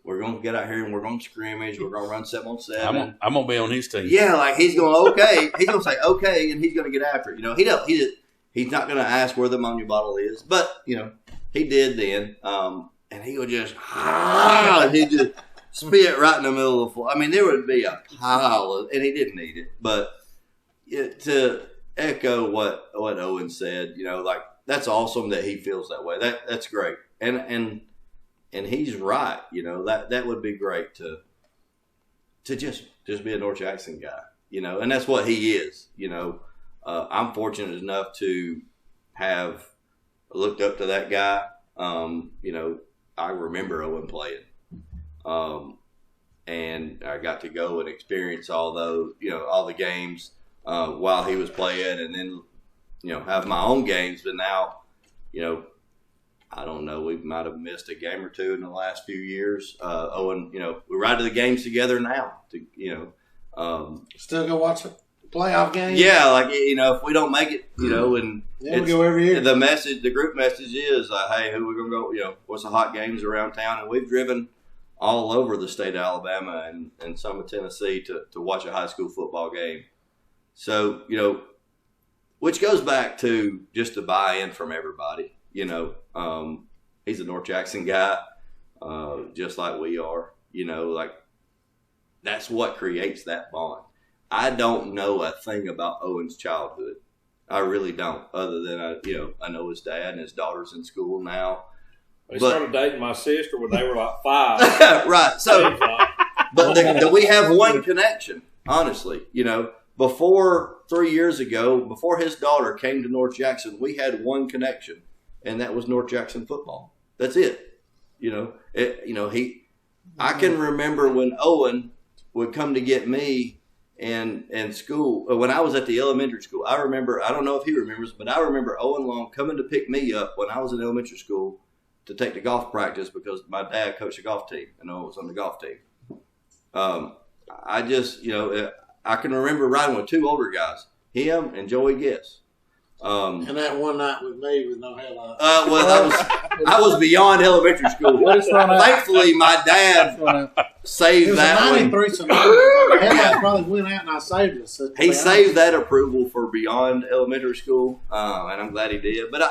we're going to get out here and we're going to scrimmage. We're going to run 7-on-7." I'm going to be on his team. Yeah, like he's going okay. He's going to say okay, and he's going to get after it. He's not going to ask where the ammonia bottle is, but he did then, and he would just he just spit right in the middle of the floor. I mean, there would be a pile of, and he didn't need it. But to echo what Owen said, like, that's awesome that he feels that way. That's great, and he's right. That would be great to just be a North Jackson guy. And that's what he is. I'm fortunate enough to have looked up to that guy. I remember Owen playing. And I got to go and experience all the games while he was playing, and then have my own games. But now, I don't know, we might have missed a game or two in the last few years. Owen, we ride to the games together now. Still go watch the playoff game? Yeah, like if we don't make it, and we go every year. The group message is, hey, who we gonna go? What's the hot games around town? And we've driven all over the state of Alabama and some of Tennessee to watch a high school football game. So, which goes back to just the buy-in from everybody. He's a North Jackson guy, just like we are. Like, that's what creates that bond. I don't know a thing about Owen's childhood. I really don't, other than I know his dad and his daughter's in school now. They started dating my sister when they were like 5. Right. So, but we have one connection, honestly. Before 3 years ago, before his daughter came to North Jackson, we had one connection, and that was North Jackson football. That's it. I can remember when Owen would come to get me in school. When I was at the elementary school, I don't know if he remembers, but I remember Owen Long coming to pick me up when I was in elementary school to take the golf practice, because my dad coached a golf team and I was on the golf team. I I can remember riding with two older guys, him and Joey Guess. And that one night with me with no headlights. I was beyond elementary school. Thankfully, my dad saved It was that a one. 93 Sonata. The headlights probably went out and I saved it. So He saved that approval for beyond elementary school, and I'm glad he did. But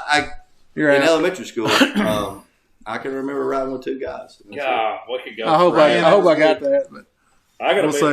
in elementary school, I can remember riding with two guys. God, we could go. I hope I got that. But I got to we'll be see.